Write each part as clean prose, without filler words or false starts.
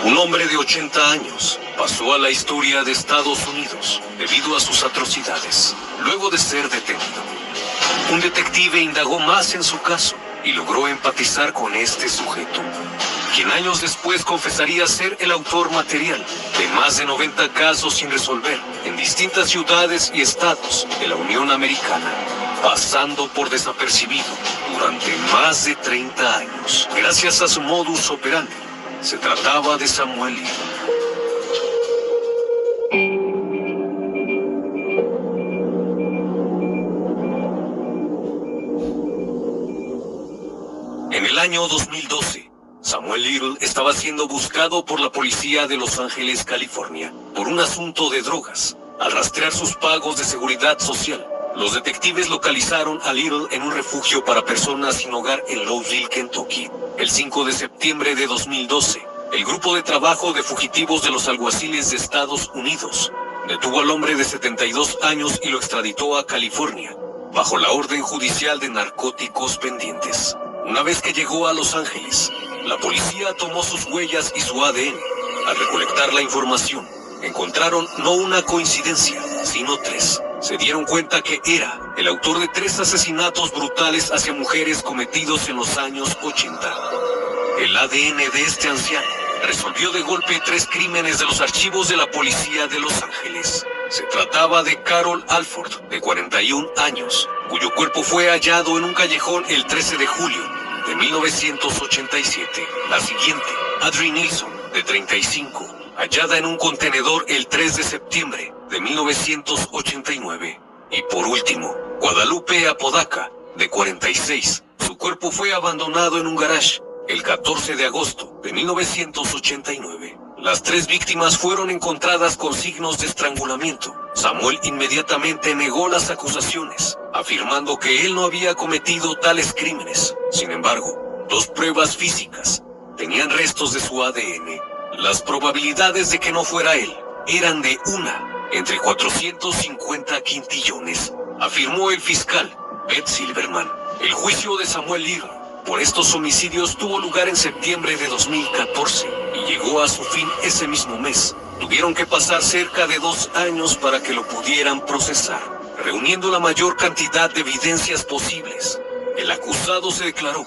Un hombre de 80 años pasó a la historia de Estados Unidos debido a sus atrocidades, luego de ser detenido. Un detective indagó más en su caso y logró empatizar con este sujeto, quien años después confesaría ser el autor material de más de 90 casos sin resolver en distintas ciudades y estados de la Unión Americana, pasando por desapercibido durante más de 30 años. Gracias a su modus operandi, se trataba de Samuel Little. En el año 2012, Samuel Little estaba siendo buscado por la policía de Los Ángeles, California, por un asunto de drogas. Al rastrear sus pagos de seguridad social, los detectives localizaron a Little en un refugio para personas sin hogar en Louisville, Kentucky. El 5 de septiembre de 2012, el grupo de trabajo de fugitivos de los alguaciles de Estados Unidos detuvo al hombre de 72 años y lo extraditó a California, bajo la orden judicial de narcóticos pendientes. Una vez que llegó a Los Ángeles, la policía tomó sus huellas y su ADN. Al recolectar la información, encontraron no una coincidencia, sino 3. Se dieron cuenta que era el autor de 3 asesinatos brutales hacia mujeres cometidos en los años 80. El ADN de este anciano resolvió de golpe 3 crímenes de los archivos de la policía de Los Ángeles. Se trataba de Carol Alford, de 41 años, cuyo cuerpo fue hallado en un callejón el 13 de julio de 1987. La siguiente, Audrey Nilsson, de 35, hallada en un contenedor el 3 de septiembre de 1989. Y por último, Guadalupe Apodaca, de 46. Su cuerpo fue abandonado en un garage el 14 de agosto de 1989. Las 3 víctimas fueron encontradas con signos de estrangulamiento. Samuel inmediatamente negó las acusaciones, afirmando que él no había cometido tales crímenes. Sin embargo, 2 pruebas físicas tenían restos de su ADN. Las probabilidades de que no fuera él eran de 1 entre 450 quintillones, afirmó el fiscal Beth Silverman. El juicio de Samuel Little por estos homicidios tuvo lugar en septiembre de 2014 y llegó a su fin ese mismo mes. Tuvieron que pasar cerca de 2 años para que lo pudieran procesar, reuniendo la mayor cantidad de evidencias posibles. El acusado se declaró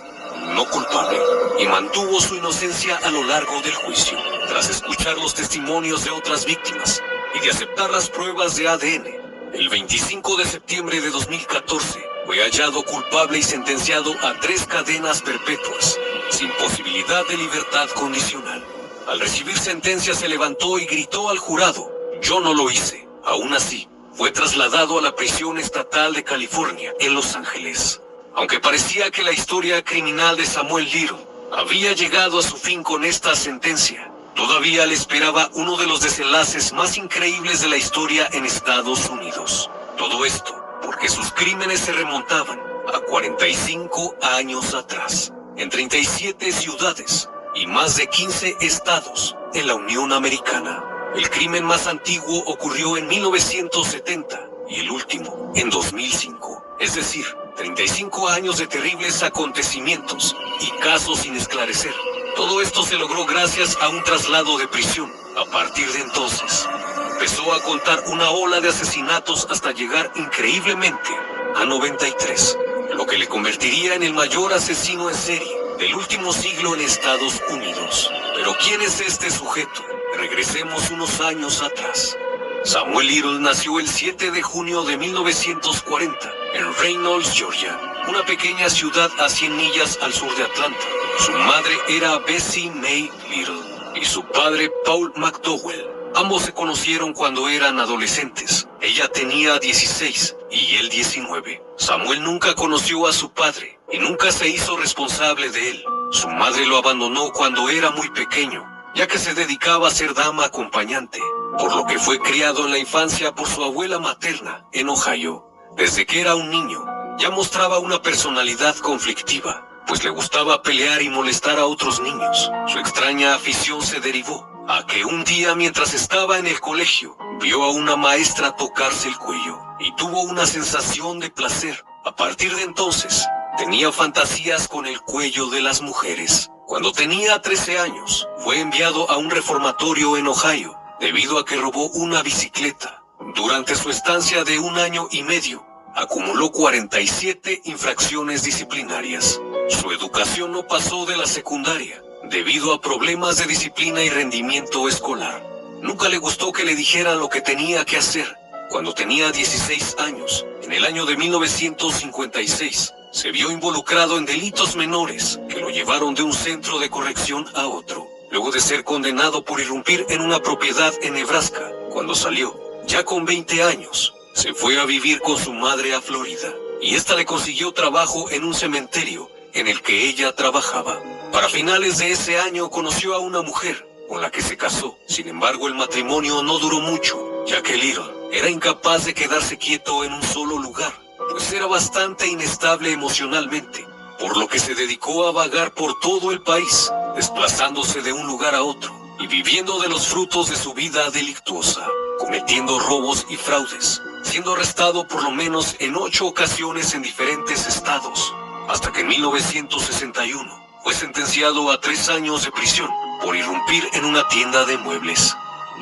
no culpable y mantuvo su inocencia a lo largo del juicio. Tras escuchar los testimonios de otras víctimas y de aceptar las pruebas de ADN, el 25 de septiembre de 2014, fue hallado culpable y sentenciado a 3 cadenas perpetuas, sin posibilidad de libertad condicional. Al recibir sentencia se levantó y gritó al jurado: "Yo no lo hice". Aún así, fue trasladado a la prisión estatal de California, en Los Ángeles. Aunque parecía que la historia criminal de Samuel Little había llegado a su fin con esta sentencia, todavía le esperaba uno de los desenlaces más increíbles de la historia en Estados Unidos. Todo esto porque sus crímenes se remontaban a 45 años atrás, en 37 ciudades y más de 15 estados en la Unión Americana. El crimen más antiguo ocurrió en 1970 y el último en 2005, es decir, 35 años de terribles acontecimientos y casos sin esclarecer. Todo esto se logró gracias a un traslado de prisión. A partir de entonces, empezó a contar una ola de asesinatos hasta llegar increíblemente a 93, lo que le convertiría en el mayor asesino en serie del último siglo en Estados Unidos. Pero ¿quién es este sujeto? Regresemos unos años atrás. Samuel Little nació el 7 de junio de 1940 en Reynolds, Georgia, una pequeña ciudad a 100 millas al sur de Atlanta. Su madre era Bessie May Little y su padre Paul McDowell. Ambos se conocieron cuando eran adolescentes. Ella tenía 16 y él 19. Samuel nunca conoció a su padre y nunca se hizo responsable de él. Su madre lo abandonó cuando era muy pequeño, ya que se dedicaba a ser dama acompañante, por lo que fue criado en la infancia por su abuela materna en Ohio. Desde que era un niño, ya mostraba una personalidad conflictiva, pues le gustaba pelear y molestar a otros niños. Su extraña afición se derivó a que un día, mientras estaba en el colegio, vio a una maestra tocarse el cuello y tuvo una sensación de placer. A partir de entonces, tenía fantasías con el cuello de las mujeres. Cuando tenía 13 años, fue enviado a un reformatorio en Ohio, debido a que robó una bicicleta. Durante su estancia de 1 año y medio, acumuló 47 infracciones disciplinarias. Su educación no pasó de la secundaria, debido a problemas de disciplina y rendimiento escolar. Nunca le gustó que le dijeran lo que tenía que hacer. Cuando tenía 16 años, en el año de 1956, se vio involucrado en delitos menores que lo llevaron de un centro de corrección a otro. Luego de ser condenado por irrumpir en una propiedad en Nebraska, cuando salió, ya con 20 años, se fue a vivir con su madre a Florida, y esta le consiguió trabajo en un cementerio en el que ella trabajaba. Para finales de ese año conoció a una mujer, con la que se casó. Sin embargo, el matrimonio no duró mucho, ya que Little era incapaz de quedarse quieto en un solo lugar, pues era bastante inestable emocionalmente, por lo que se dedicó a vagar por todo el país, desplazándose de un lugar a otro, y viviendo de los frutos de su vida delictuosa, cometiendo robos y fraudes, siendo arrestado por lo menos en 8 ocasiones en diferentes estados, hasta que en 1961 fue sentenciado a 3 años de prisión por irrumpir en una tienda de muebles.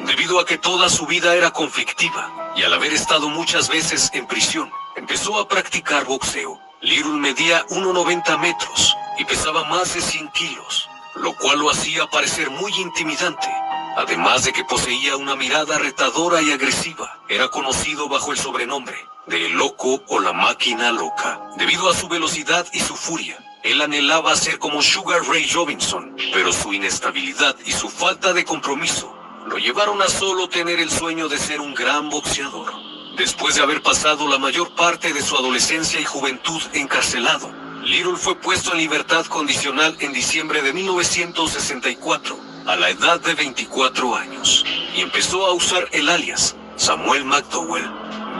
Debido a que toda su vida era conflictiva, y al haber estado muchas veces en prisión, empezó a practicar boxeo. Little medía 1,90 metros y pesaba más de 100 kilos, lo cual lo hacía parecer muy intimidante. Además de que poseía una mirada retadora y agresiva, era conocido bajo el sobrenombre de El Loco o la Máquina Loca. Debido a su velocidad y su furia, él anhelaba ser como Sugar Ray Robinson, pero su inestabilidad y su falta de compromiso lo llevaron a solo tener el sueño de ser un gran boxeador. Después de haber pasado la mayor parte de su adolescencia y juventud encarcelado, Little fue puesto en libertad condicional en diciembre de 1964, a la edad de 24 años, y empezó a usar el alias Samuel McDowell.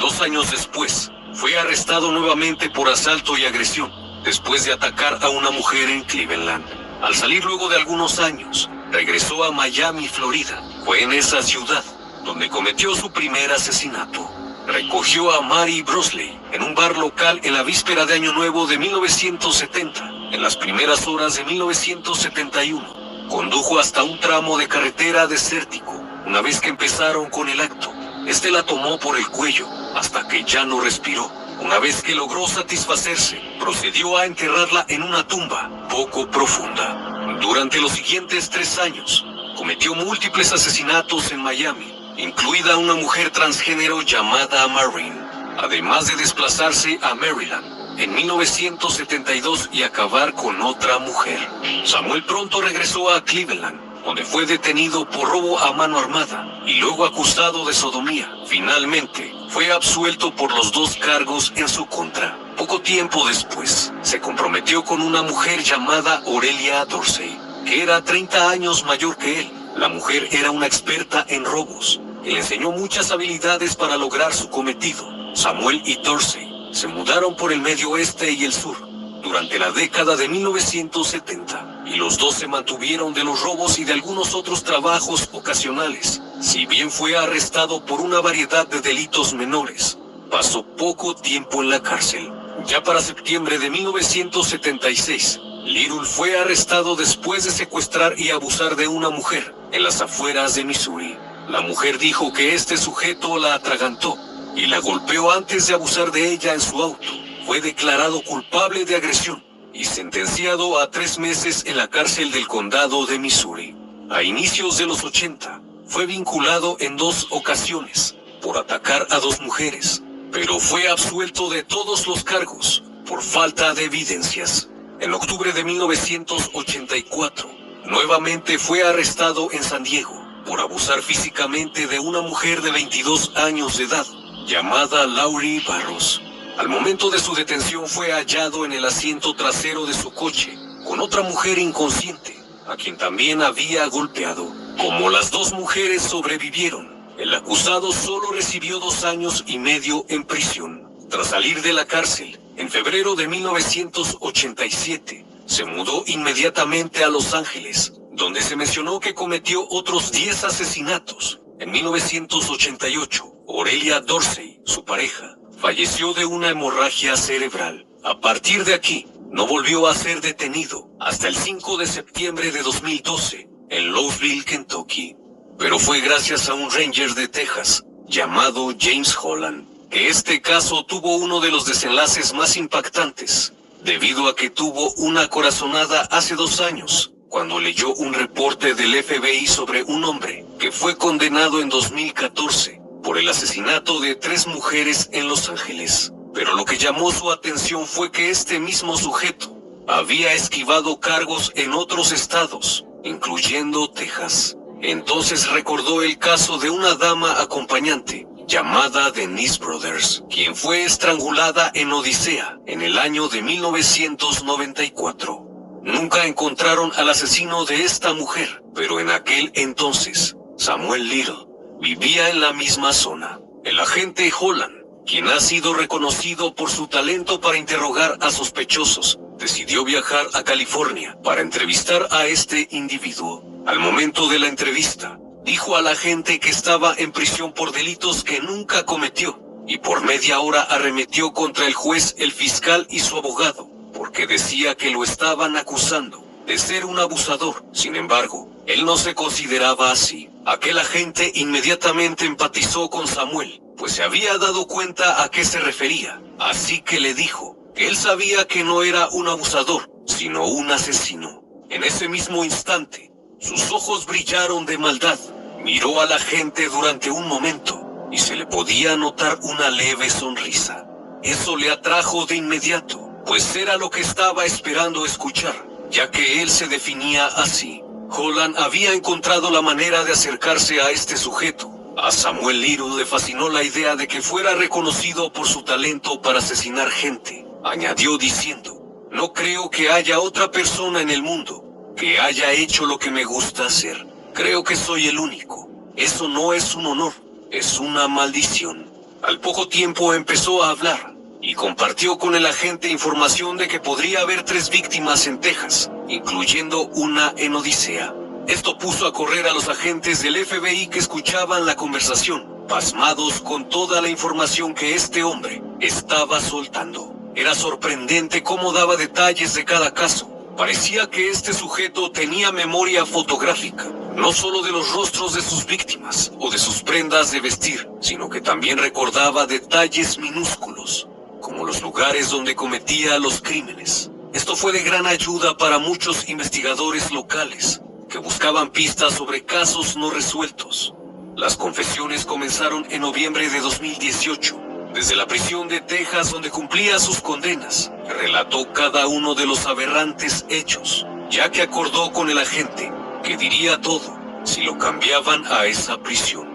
2 años después, fue arrestado nuevamente por asalto y agresión, después de atacar a una mujer en Cleveland. Al salir luego de algunos años, regresó a Miami, Florida. Fue en esa ciudad donde cometió su primer asesinato. Recogió a Mary Brosley en un bar local en la víspera de Año Nuevo de 1970. En las primeras horas de 1971, condujo hasta un tramo de carretera desértico. Una vez que empezaron con el acto, este la tomó por el cuello hasta que ya no respiró. Una vez que logró satisfacerse, procedió a enterrarla en una tumba poco profunda. Durante los siguientes 3 años, cometió múltiples asesinatos en Miami, incluida una mujer transgénero llamada Maureen, además de desplazarse a Maryland en 1972 y acabar con otra mujer. Samuel pronto regresó a Cleveland, donde fue detenido por robo a mano armada y luego acusado de sodomía. Finalmente, fue absuelto por los 2 cargos en su contra. Poco tiempo después, se comprometió con una mujer llamada Aurelia Dorsey, que era 30 años mayor que él. La mujer era una experta en robos y le enseñó muchas habilidades para lograr su cometido. Samuel y Dorsey se mudaron por el Medio Oeste y el Sur durante la década de 1970, y los dos se mantuvieron de los robos y de algunos otros trabajos ocasionales. Si bien fue arrestado por una variedad de delitos menores, pasó poco tiempo en la cárcel. Ya para septiembre de 1976, Little fue arrestado después de secuestrar y abusar de una mujer en las afueras de Missouri. La mujer dijo que este sujeto la atragantó y la golpeó antes de abusar de ella en su auto. Fue declarado culpable de agresión y sentenciado a 3 meses en la cárcel del condado de Missouri. A inicios de los 80, fue vinculado en 2 ocasiones por atacar a 2 mujeres, pero fue absuelto de todos los cargos por falta de evidencias. En octubre de 1984, nuevamente fue arrestado en San Diego por abusar físicamente de una mujer de 22 años de edad, llamada Laurie Barros. Al momento de su detención fue hallado en el asiento trasero de su coche, con otra mujer inconsciente, a quien también había golpeado. Como las 2 mujeres sobrevivieron, el acusado solo recibió 2 años y medio en prisión. Tras salir de la cárcel, en febrero de 1987, se mudó inmediatamente a Los Ángeles, donde se mencionó que cometió otros 10 asesinatos. En 1988, Aurelia Dorsey, su pareja, falleció de una hemorragia cerebral. A partir de aquí, No volvió a ser detenido hasta el 5 de septiembre de 2012 en Louisville, Kentucky. Pero fue gracias a un ranger de Texas llamado James Holland que este caso tuvo uno de los desenlaces más impactantes, debido a que tuvo una corazonada hace 2 años, cuando leyó un reporte del FBI sobre un hombre que fue condenado en 2014 por el asesinato de 3 mujeres en Los Ángeles. Pero lo que llamó su atención fue que este mismo sujeto había esquivado cargos en otros estados, incluyendo Texas. Entonces recordó el caso de una dama acompañante llamada Denise Brothers, quien fue estrangulada en Odisea en el año de 1994. Nunca encontraron al asesino de esta mujer, pero en aquel entonces, Samuel Little vivía en la misma zona. El agente Holland, quien ha sido reconocido por su talento para interrogar a sospechosos, decidió viajar a California para entrevistar a este individuo. Al momento de la entrevista, dijo a la gente que estaba en prisión por delitos que nunca cometió, y por media hora arremetió contra el juez, el fiscal y su abogado, porque decía que lo estaban acusando de ser un abusador. Sin embargo, él no se consideraba así. Aquel agente inmediatamente empatizó con Samuel, pues se había dado cuenta a qué se refería, así que le dijo que él sabía que no era un abusador, sino un asesino. En ese mismo instante, sus ojos brillaron de maldad. Miró a la gente durante un momento y se le podía notar una leve sonrisa. Eso le atrajo de inmediato, pues era lo que estaba esperando escuchar, ya que él se definía así. Holland había encontrado la manera de acercarse a este sujeto. A Samuel Little le fascinó la idea de que fuera reconocido por su talento para asesinar gente. Añadió diciendo: "No creo que haya otra persona en el mundo que haya hecho lo que me gusta hacer. Creo que soy el único. Eso no es un honor, es una maldición". Al poco tiempo empezó a hablar y compartió con el agente información de que podría haber 3 víctimas en Texas, incluyendo una en Odisea. Esto puso a correr a los agentes del FBI que escuchaban la conversación, pasmados con toda la información que este hombre estaba soltando. Era sorprendente cómo daba detalles de cada caso. Parecía que este sujeto tenía memoria fotográfica, no solo de los rostros de sus víctimas o de sus prendas de vestir, sino que también recordaba detalles minúsculos, como los lugares donde cometía los crímenes. Esto fue de gran ayuda para muchos investigadores locales que buscaban pistas sobre casos no resueltos. Las confesiones comenzaron en noviembre de 2018. Desde la prisión de Texas, donde cumplía sus condenas, relató cada uno de los aberrantes hechos, ya que acordó con el agente que diría todo si lo cambiaban a esa prisión.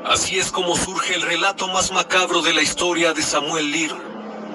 Así es como surge el relato más macabro de la historia de Samuel Little.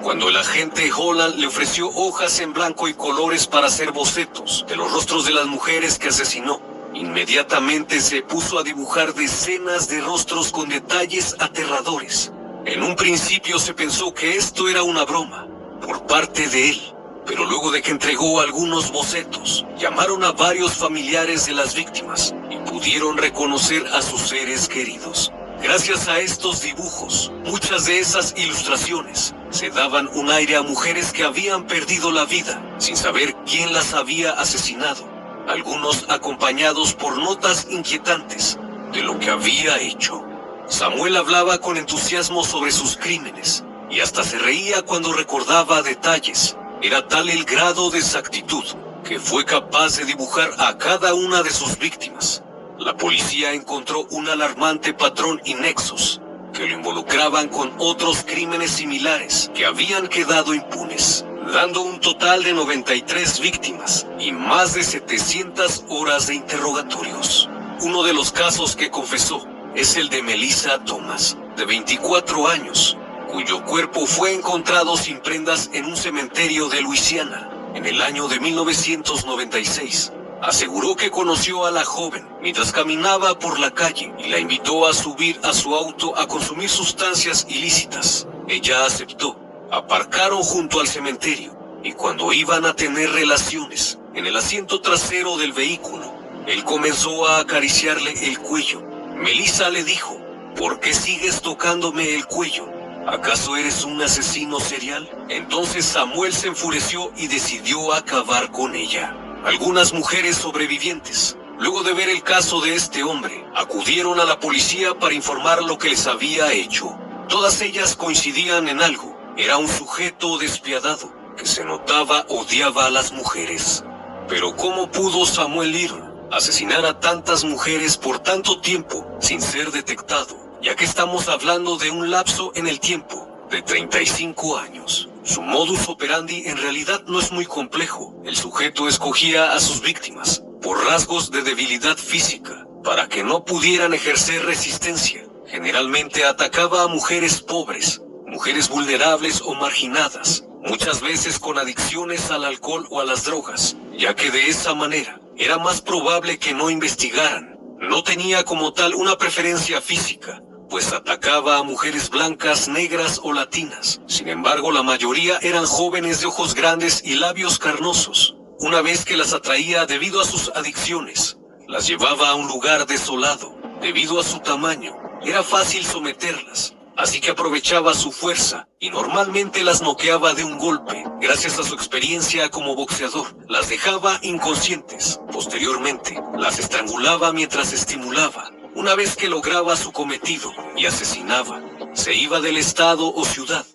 Cuando el agente Holland le ofreció hojas en blanco y colores para hacer bocetos de los rostros de las mujeres que asesinó, inmediatamente se puso a dibujar decenas de rostros con detalles aterradores. En un principio se pensó que esto era una broma por parte de él, pero luego de que entregó algunos bocetos, llamaron a varios familiares de las víctimas y pudieron reconocer a sus seres queridos. Gracias a estos dibujos, muchas de esas ilustraciones se daban un aire a mujeres que habían perdido la vida sin saber quién las había asesinado, algunos acompañados por notas inquietantes de lo que había hecho. Samuel hablaba con entusiasmo sobre sus crímenes y hasta se reía cuando recordaba detalles. Era tal el grado de exactitud que fue capaz de dibujar a cada una de sus víctimas. La policía encontró un alarmante patrón y nexos que lo involucraban con otros crímenes similares que habían quedado impunes, dando un total de 93 víctimas y más de 700 horas de interrogatorios. Uno de los casos que confesó es el de Melissa Thomas, de 24 años, cuyo cuerpo fue encontrado sin prendas en un cementerio de Luisiana en el año de 1996. Aseguró que conoció a la joven mientras caminaba por la calle y la invitó a subir a su auto a consumir sustancias ilícitas. Ella aceptó. Aparcaron junto al cementerio y cuando iban a tener relaciones, en el asiento trasero del vehículo, él comenzó a acariciarle el cuello. Melissa le dijo: "¿Por qué sigues tocándome el cuello?". ¿Acaso eres un asesino serial? Entonces Samuel se enfureció y decidió acabar con ella. Algunas mujeres sobrevivientes, luego de ver el caso de este hombre, acudieron a la policía para informar lo que les había hecho. Todas ellas coincidían en algo: era un sujeto despiadado, que se notaba odiaba a las mujeres. Pero ¿cómo pudo Samuel Little asesinar a tantas mujeres por tanto tiempo sin ser detectado? Ya que estamos hablando de un lapso en el tiempo de 35 años. Su modus operandi en realidad no es muy complejo. El sujeto escogía a sus víctimas por rasgos de debilidad física, para que no pudieran ejercer resistencia. Generalmente atacaba a mujeres pobres, mujeres vulnerables o marginadas, muchas veces con adicciones al alcohol o a las drogas, ya que de esa manera era más probable que no investigaran. No tenía como tal una preferencia física, pues atacaba a mujeres blancas, negras o latinas. Sin embargo, la mayoría eran jóvenes de ojos grandes y labios carnosos. Una vez que las atraía debido a sus adicciones, las llevaba a un lugar desolado. Debido a su tamaño, era fácil someterlas, así que aprovechaba su fuerza y normalmente las noqueaba de un golpe. Gracias a su experiencia como boxeador, las dejaba inconscientes. Posteriormente, las estrangulaba mientras estimulaba. Una vez que lograba su cometido y asesinaba, se iba del estado o ciudad,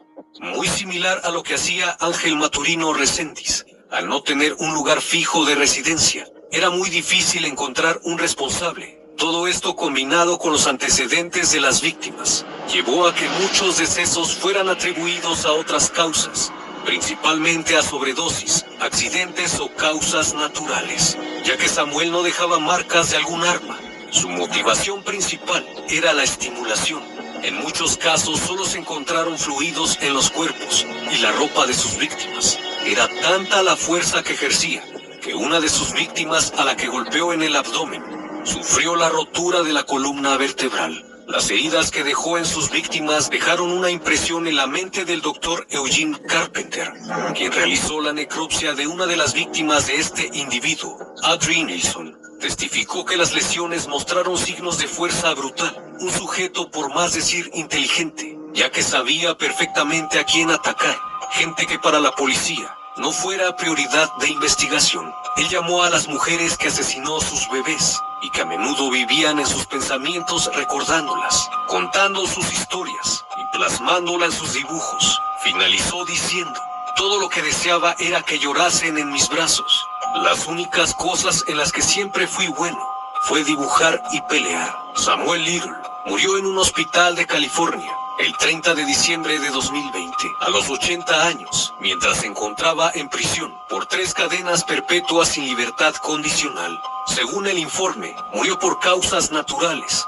muy similar a lo que hacía Ángel Maturino Reséndiz. Al no tener un lugar fijo de residencia, era muy difícil encontrar un responsable. Todo esto, combinado con los antecedentes de las víctimas, llevó a que muchos decesos fueran atribuidos a otras causas, principalmente a sobredosis, accidentes o causas naturales, ya que Samuel no dejaba marcas de algún arma. Su motivación principal era la estimulación. En muchos casos solo se encontraron fluidos en los cuerpos y la ropa de sus víctimas. Era tanta la fuerza que ejercía, que una de sus víctimas, a la que golpeó en el abdomen, sufrió la rotura de la columna vertebral. Las heridas que dejó en sus víctimas dejaron una impresión en la mente del doctor Eugene Carpenter, quien realizó la necropsia de una de las víctimas de este individuo, Audrey Nelson. Testificó que las lesiones mostraron signos de fuerza brutal, un sujeto por más decir inteligente, ya que sabía perfectamente a quién atacar, gente que para la policía no fuera prioridad de investigación. Él llamó a las mujeres que asesinó sus bebés y que a menudo vivían en sus pensamientos recordándolas, contando sus historias y plasmándolas en sus dibujos. Finalizó diciendo: todo lo que deseaba era que llorasen en mis brazos. Las únicas cosas en las que siempre fui bueno fue dibujar y pelear. Samuel Little murió en un hospital de California el 30 de diciembre de 2020, a los 80 años, mientras se encontraba en prisión por 3 cadenas perpetuas sin libertad condicional. Según el informe, murió por causas naturales,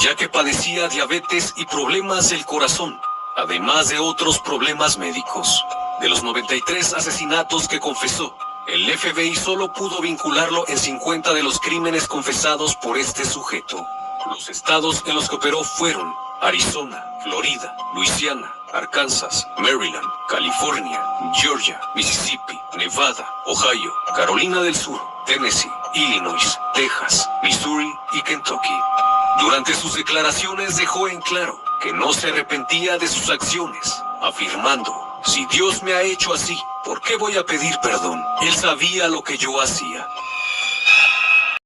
ya que padecía diabetes y problemas del corazón, además de otros problemas médicos. De los 93 asesinatos que confesó, el FBI solo pudo vincularlo en 50 de los crímenes confesados por este sujeto. Los estados en los que operó fueron Arizona, Florida, Luisiana, Arkansas, Maryland, California, Georgia, Mississippi, Nevada, Ohio, Carolina del Sur, Tennessee, Illinois, Texas, Missouri y Kentucky. Durante sus declaraciones dejó en claro que no se arrepentía de sus acciones, afirmando: si Dios me ha hecho así, ¿por qué voy a pedir perdón? Él sabía lo que yo hacía.